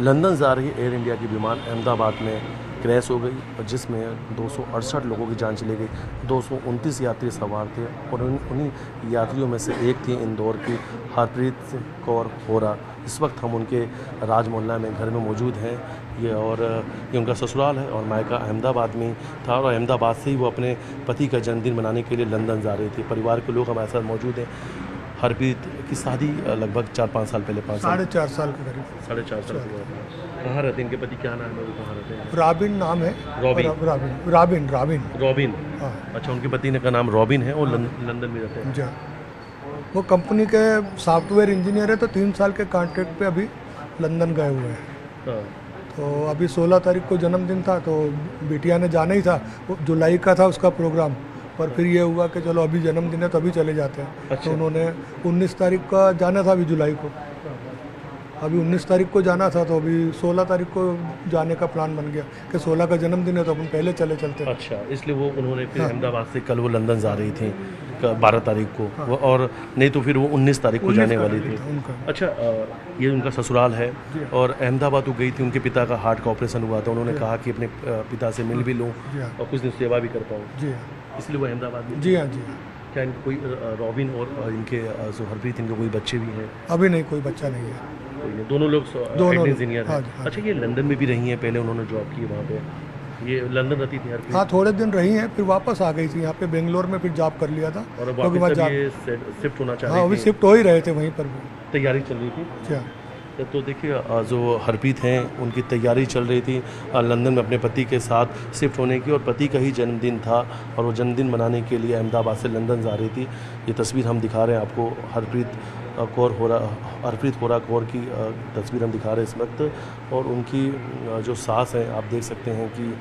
London जा रही air India की विमान अहमदाबाद में क्रैश हो गई और जिसमें 268 लोगों की जान चली गई। 229 यात्री सवार थे और उन्हीं यात्रियों में से एक थी इंदौर की हरप्रीत कौर होरा। इस वक्त हम उनके राज मोहल्ला में घर में मौजूद हैं। ये उनका ससुराल है और मायका अहमदाबाद में था और अहमदाबाद से ही वो अपने पति का जन्मदिन मनाने के लिए लंदन जा रही थी। परिवार के लोग हमारे साथ मौजूद हैं। हरप्रीत की शादी लगभग 4-5 साल पहले, 4.5 साल के करीब, 4.5 साल हुआ था। कहाँ रहते हैं इनके पति, क्या नाम है, वो कहाँ रहते हैं? रॉबिन नाम है। रॉबिन। रॉबिन। हाँ। अच्छा, उनके पति का नाम रॉबिन है और लंदन में रहते हैं। जी, वो कंपनी के सॉफ्टवेयर इंजीनियर है, तो 3 साल के कॉन्ट्रैक्ट पे अभी लंदन गए हुए हैं। हाँ। तो अभी 16 तारीख को जन्मदिन था, तो बिटिया ने जाना ही था। जुलाई का था उसका प्रोग्राम, पर फिर ये हुआ कि चलो अभी जन्मदिन है तो अभी चले जाते हैं। अच्छा। तो उन्होंने 19 तारीख का जाना था, अभी जुलाई को, अभी 19 तारीख को जाना था, तो अभी 16 तारीख को जाने का प्लान बन गया कि 16 का जन्मदिन है तो अपन पहले चलते हैं। अच्छा, इसलिए वो उन्होंने फिर अहमदाबाद से कल वो लंदन जा रही थी 12 तारीख को। वो और नहीं तो फिर वो 19 तारीख को जाने वाली थी। अच्छा, ये उनका ससुराल है और अहमदाबाद वो गई थी। उनके पिता का हार्ट का ऑपरेशन हुआ था। उन्होंने कहा कि अपने पिता से मिल भी लूँ और कुछ दिन सेवा भी कर पाऊँ, इसलिए वो अहमदाबाद में। जी हाँ। क्या इनके कोई रॉबिन और इनके जो हरप्रीत, इनके कोई बच्चे भी हैं? अभी नहीं, कोई बच्चा नहीं है। कोई नहीं, दोनों लोग इंजीनियर हैं। हाँ। अच्छा, ये लंदन में भी रही हैं, पहले उन्होंने जॉब की वहाँ पे। ये लंदन रहती थी हरप्रीत? हाँ, थोड़े दिन रही हैं, फिर वापस आ गई थी यहाँ पे बेंगलोर में, फिर जॉब कर लिया था। और वापस ये शिफ्ट होना चाह रही थी? हाँ, अभी शिफ्ट हो ही रहे थे वहीं पर भी, तैयारी चल रही थी। क्या तो देखिए, जो हरप्रीत हैं उनकी तैयारी चल रही थी लंदन में अपने पति के साथ शिफ्ट होने की, और पति का ही जन्मदिन था और वो जन्मदिन मनाने के लिए अहमदाबाद से लंदन जा रही थी। ये तस्वीर हम दिखा रहे हैं आपको, हरप्रीत होरा कौर की तस्वीर हम दिखा रहे हैं इस वक्त। और उनकी जो सास हैं, आप देख सकते हैं कि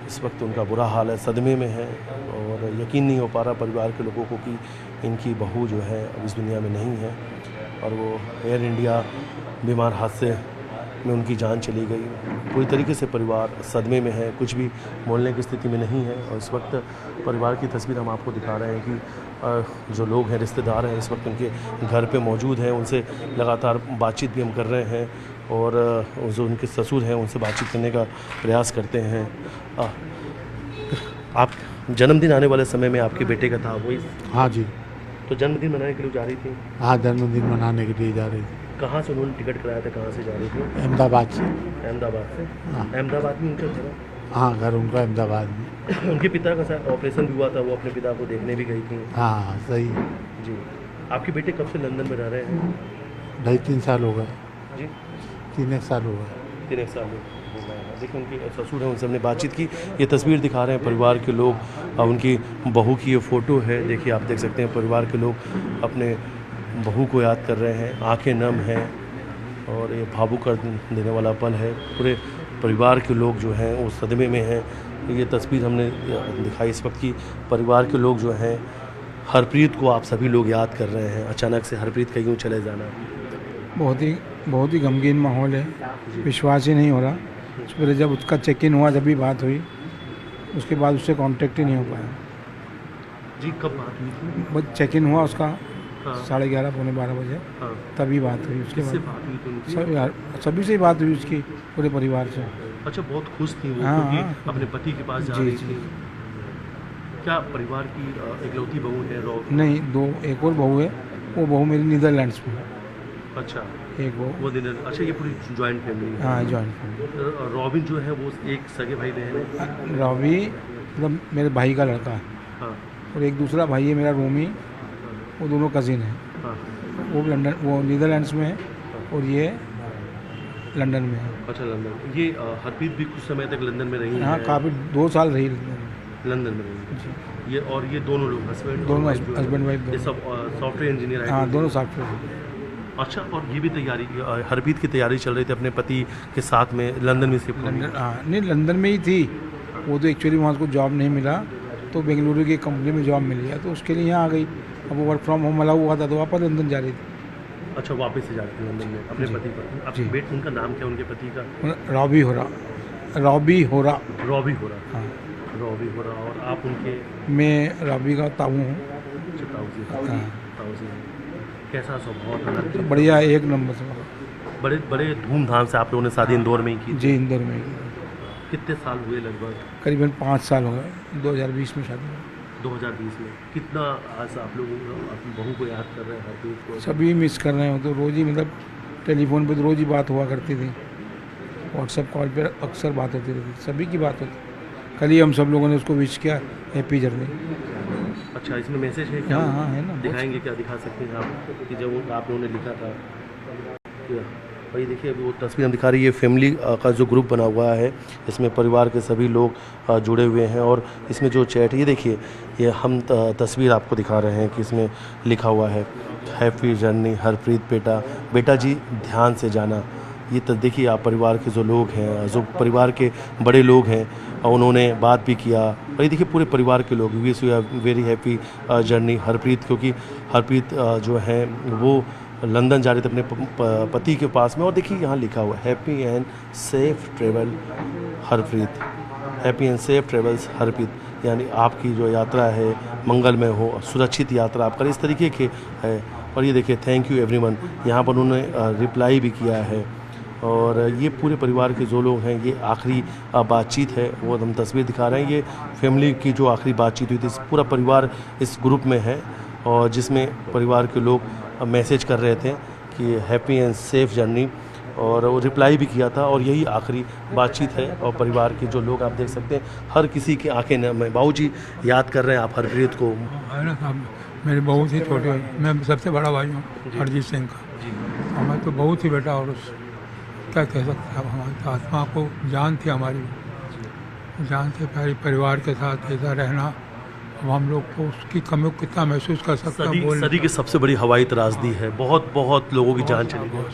इस वक्त उनका बुरा हाल है, सदमे में है और यकीन नहीं हो पा रहा परिवार के लोगों को कि इनकी बहू जो है अब इस दुनिया में नहीं है और वो एयर इंडिया विमान हादसे में उनकी जान चली गई। पूरी तरीके से परिवार सदमे में है, कुछ भी बोलने की स्थिति में नहीं है। और इस वक्त परिवार की तस्वीर हम आपको दिखा रहे हैं कि जो लोग हैं, रिश्तेदार हैं, इस वक्त उनके घर पे मौजूद हैं। उनसे लगातार बातचीत भी हम कर रहे हैं और जो उनके ससुर हैं उनसे बातचीत करने का प्रयास करते हैं। आप जन्मदिन आने वाले समय में आपके बेटे का था वही? हाँ जी। तो जन्मदिन मनाने के लिए जा रही थी? हाँ, जन्मदिन मनाने के लिए जा रही थी। कहाँ से उन्होंने टिकट कराया था, कहाँ से जा रही थी? अहमदाबाद से। अहमदाबाद से? हाँ। अहमदाबाद में उनका घर? हाँ, घर उनका अहमदाबाद में। उनके पिता का शायद ऑपरेशन भी हुआ था, वो अपने पिता को देखने भी गई थी। हाँ, सही। जी। आपके बेटे कब से लंदन में रह रहे हैं? 2.5-3 साल हो गए जी। 3 साल हो गए। 3 साल हो गए। देखिए, उनके ससुर हैं, उनसे हमने बातचीत की। ये तस्वीर दिखा रहे हैं परिवार के लोग। उनकी बहू की ये फ़ोटो है, देखिए आप देख सकते हैं। परिवार के लोग अपने बहू को याद कर रहे हैं, आंखें नम हैं और ये भावुक कर देने वाला पल है। पूरे परिवार के लोग जो हैं वो सदमे में हैं। ये तस्वीर हमने दिखाई इस वक्त की। परिवार के लोग जो हैं, हरप्रीत को आप सभी लोग याद कर रहे हैं। अचानक से हरप्रीत का यूँ चले जाना बहुत ही गमगीन माहौल है। विश्वास ही नहीं हो रहा। फिर जब उसका चेक इन हुआ, जब भी बात हुई, उसके बाद उससे कांटेक्ट ही नहीं हो पाया। जी, कब बात हुई थी? बस चेक इन हुआ उसका। हाँ। 11:30 पौने 12 बजे। हाँ। तभी बात हुई। उसके किससे बाद बात हुई थी उनकी? सभी से ही बात हुई उसकी, पूरे परिवार से। अच्छा, बहुत खुश थी वो हाँ, क्योंकि हाँ। अपने पति के पास जा जी, रही जी। थी। क्या परिवार की इकलौती बहू है नहीं, एक और बहू है। वो बहू मेरी नीदरलैंड्स में। अच्छा, एक वो दिन। अच्छा, ये पूरी जॉइंट फैमिली है? हाँ, जॉइंट फैमिली। रॉबिन जो है वो एक सगे भाई बहन है? रॉबी मतलब मेरे भाई का लड़का है। हाँ। और एक दूसरा भाई है मेरा, रोमी, वो दोनों कज़िन हैं। हाँ। वो नीदरलैंड्स में है और ये लंदन में है। अच्छा, लंदन। ये हरप्रीत भी कुछ समय तक लंदन में रही हाँ, है? काफ़ी 2 साल रही लंदन में रही जी। ये दोनों लोग दोनों हस्बैंड वाइफ ये सब सॉफ्टवेयर इंजीनियर हाँ, दोनों सॉफ्टवेयर। अच्छा, और ये भी तैयारी, हरप्रीत की तैयारी चल रही थी अपने पति के साथ में लंदन में शिफ्ट होने की? हाँ, नहीं, लंदन में ही थी वो। तो एक्चुअली वहाँ उसको जॉब नहीं मिला, तो बेंगलुरु की कंपनी में जॉब मिल गया, तो उसके लिए यहाँ आ गई। अब वो वर्क फ्रॉम होम अलाउ हुआ था, तो वापस लंदन जा रही थी। अच्छा, वापस से जाती है लंदन में अपने पति पर? आपके बेटे, उनका नाम क्या उनके पति का? रॉबी हो रहा। रॉबी हो रहा। हाँ, रॉबी हो रहा। और आप उनके? मैं रॉबी का ताऊ हूँ। ताऊ जी। हाँ। ताऊ जी। कैसा स्वभाव था? बढ़िया, एक नंबर से। बड़े बड़े धूमधाम से आप लोगों ने शादी इंदौर में ही की। जी इंदौर में। कितने साल हुए लगभग? करीबन 5 साल हो गए, 2020 में शादी हुई। 2020 में। कितना आज आप लोग अपनी बहू को याद कर रहे हैं, हरप्रीत को? सभी मिस कर रहे हो तो रोज़ ही मतलब टेलीफोन पे तो रोज़ ही बात हुआ करती थी, व्हाट्सएप कॉल पे अक्सर बात होती रहती, सभी की बात होती। कल ही हम सब लोगों ने उसको विश किया, हैप्पी जर्नी। अच्छा, इसमें मैसेज है क्या? हाँ है ना। दिखाएंगे क्या? दिखा सकते हैं आप कि जब वो आप लोगों ने लिखा था? भाई देखिए, अभी वो तस्वीर हम दिखा रही है, फैमिली का जो ग्रुप बना हुआ है, इसमें परिवार के सभी लोग जुड़े हुए हैं। और इसमें जो चैट, ये देखिए, ये हम तस्वीर आपको दिखा रहे हैं कि इसमें लिखा हुआ है हैप्पी जर्नी हरप्रीत बेटा, बेटा जी ध्यान से जाना। ये तो देखिए आप परिवार के जो लोग हैं, जो परिवार के बड़े लोग हैं, उन्होंने बात भी किया। और ये देखिए पूरे परिवार के लोग wish you very happy journey Harpreet, क्योंकि हरप्रीत जो हैं वो लंदन जा रहे थे अपने पति के पास में। और देखिए यहाँ लिखा हुआ happy and safe travel Harpreet, happy and safe travels Harpreet, यानी आपकी जो यात्रा है मंगलमय हो, सुरक्षित यात्रा आप करें, इस तरीके के है। और ये देखिए थैंक यू एवरीवन, यहाँ पर उन्होंने रिप्लाई भी किया है। और ये पूरे परिवार के जो लोग हैं, ये आखिरी बातचीत है, वो हम तस्वीर दिखा रहे हैं। ये फैमिली की जो आखिरी बातचीत हुई थी, पूरा परिवार इस ग्रुप में है, और जिसमें परिवार के लोग मैसेज कर रहे थे कि हैप्पी एंड सेफ जर्नी, और वो रिप्लाई भी किया था। और यही आखिरी बातचीत है। और परिवार के जो लोग आप देख सकते हैं, हर किसी की आंखें नम है। बाबू जी याद कर रहे हैं आप हरप्रीत को? है ना साहब, मेरे बहुत ही छोटे भाई, मैं सबसे बड़ा भाई हूँ अरिजीत सिंह का। हमारे तो बहुत ही बेटा, और उस क्या कह सकते हैं, अब हमारी आत्मा को जान थी, हमारी जान थी, परिवार के साथ ऐसा रहना। अब हम लोग को उसकी कमी को कितना महसूस कर सकते हैं। सदी की सबसे बड़ी हवाई त्रासदी है, बहुत बहुत लोगों की जान चली गई।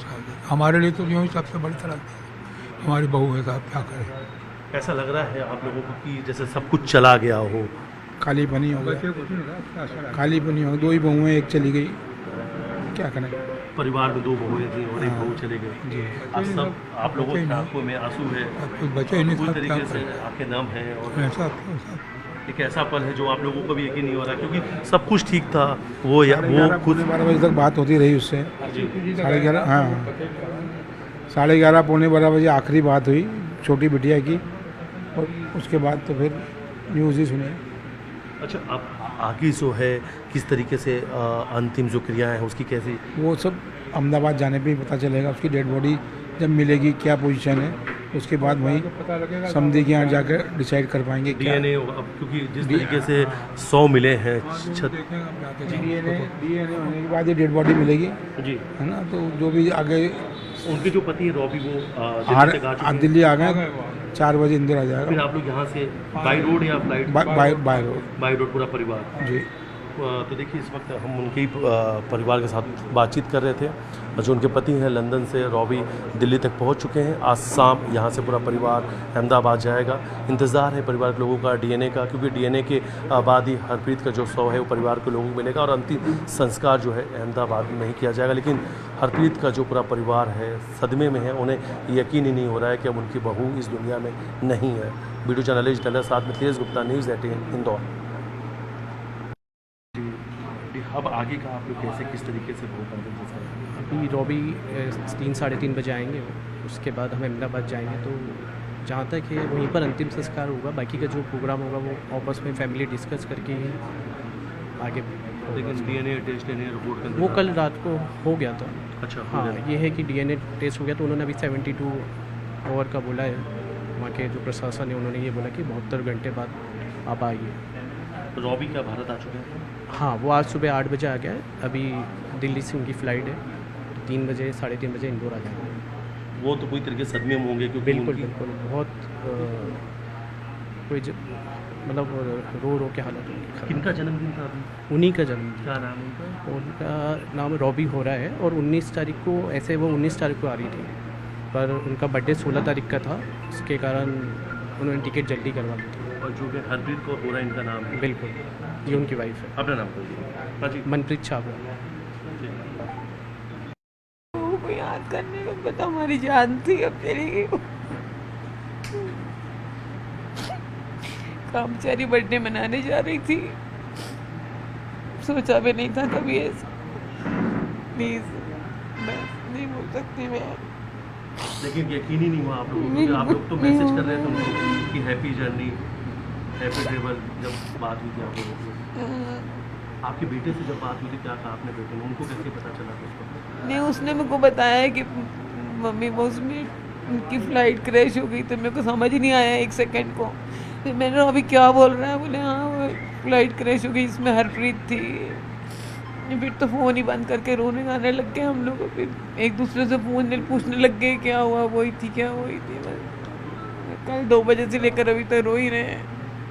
हमारे लिए तो यूँ ही सबसे बड़ी त्रासदी हमारी बहू है साहब, क्या करें। ऐसा लग रहा है आप लोगों को कि जैसे सब कुछ चला गया हो? खाली बनी हो गया, खाली बनी हो, 2 ही बहू हैं, एक चली गई, क्या करें। परिवार में 2 बहुएं थी और एक बहू चले गए जी। अब सब आप लोगों की आंखों में आंसू है, कुछ बचे ही नहीं पूरी साहब, क्या तरीके से करें। आंखें नम हैं। और ऐसा एक ऐसा पल है जो आप लोगों को भी यकीन नहीं हो रहा, क्योंकि सब कुछ ठीक था। वो खुद 12 बजे तक बात होती रही उससे, 11:30, हाँ 11:30 पौने 12 बजे आखिरी बात हुई छोटी बिटिया की, और उसके बाद तो फिर न्यूज़ ही सुने। अच्छा, अब आगे जो है किस तरीके से अंतिम जो क्रियाएं हैं उसकी कैसी? वो सब अहमदाबाद जाने पे ही पता चलेगा, उसकी डेड बॉडी जब मिलेगी क्या पोजीशन है, उसके बाद वहीं समधी के यहाँ जाकर डिसाइड कर पाएंगे क्या। डीएनए अब क्योंकि जिस तरीके से 100 मिले हैं डीएनए होने के बाद ही डेड बॉडी मिलेगी, जी, है ना। तो जो भी आगे उनके जो पति है रॉबी, वो दिल्ली तक आ चुके हैं। दिल्ली आ गए, 4 बजे इंदौर आ फिर जाएगा। आप लोग यहाँ से बाई रोड या flight? By road. By road पूरा परिवार। जी। तो देखिए इस वक्त हम उनके ही परिवार के साथ बातचीत कर रहे थे। जो उनके पति हैं लंदन से रॉबी दिल्ली तक पहुंच चुके हैं। आज शाम यहाँ से पूरा परिवार अहमदाबाद जाएगा। इंतज़ार है परिवार के लोगों का डीएनए का, क्योंकि डीएनए के बाद ही हरप्रीत का जो शव है वो परिवार के लोगों को मिलेगा और अंतिम संस्कार जो है अहमदाबाद में नहीं किया जाएगा। लेकिन हरप्रीत का जो पूरा परिवार है सदमे में है, उन्हें यकीन ही नहीं हो रहा है कि अब उनकी बहू इस दुनिया में नहीं है। वीडियो जर्नलिस्ट टेलर साथ में तेज गुप्ता, न्यूज़ 18 इंदौर। अब आगे का आप लोग कैसे किस तरीके से वो करते हैं? अभी रॉबी 3 साढ़े 3 बजे आएंगे, उसके बाद हम अहमदाबाद जाएंगे। तो जहाँ तक है वहीं पर अंतिम संस्कार होगा, बाकी का जो प्रोग्राम होगा वो आपस में फैमिली डिस्कस करके ही आगे। लेकिन डीएनए टेस्ट रिपोर्ट वो कल रात को हो गया था। अच्छा, हाँ, ये है कि डीएनए टेस्ट हो गया, तो उन्होंने अभी 72 आवर का बोला है। वहाँ के जो प्रशासन है उन्होंने ये बोला कि 72 घंटे बाद आप आइए। रॉबी क्या भारत आ चुके हैं? हाँ, वो आज सुबह 8 बजे आ गया है। अभी दिल्ली से उनकी फ़्लाइट है, 3 बजे 3:30 बजे इंदौर आ जाएंगे। वो तो पूरी तरीके से सदमे में होंगे, क्योंकि बिल्कुल बिल्कुल बहुत कोई मतलब रो के हालत होगी। किनका जन्मदिन था अभी? उन्हीं का जन्म, क्या नाम है उनका नाम रॉबी हो रहा है। और 19 तारीख को, ऐसे वो 19 तारीख को आ रही थी, पर उनका बर्थडे 16 तारीख का था, उसके कारण उन्होंने टिकट जल्दी करवा दी थी। और जो कि हरप्रीत कौर हो रहा है इनका नाम है? बिल्कुल, ये उनकी वाइफ है। अपना नाम बोलिए। हाँ जी, मनप्रीत छाबड़ा। को याद करने में पता हमारी जान थी, अब चली गई। कामचारी बर्थडे मनाने जा रही थी, सोचा भी नहीं था कभी ऐसा। प्लीज मैं नहीं बोल सकती, मैं लेकिन यकीन ही नहीं हुआ आप लोगों को, क्योंकि आप लोग तो मैसेज कर रहे थे उनको कि हैप्पी जर्नी, हैप्पी ट्रेवल। जब बात हुई थी आप लोगों की, आपके बेटे से जब बात हुई थी, क्या कहा आपने बेटे ने, उनको कैसे पता चला था उसको? नहीं, उसने मेरे को बताया कि मम्मी वो उसमें उनकी फ़्लाइट क्रैश हो गई, तो मेरे को समझ ही नहीं आया एक सेकंड को। फिर मैंने कहा, अभी क्या बोल रहा है? बोले हाँ वो फ़्लाइट क्रैश हो गई, इसमें हरप्रीत थी। फिर तो फ़ोन ही बंद करके रोने गाने लग गए हम लोग। फिर एक दूसरे से पूछने लग गए क्या हुआ, वही थी क्या वही थी। बस कल 2 बजे से लेकर अभी तक रो ही रहे हैं।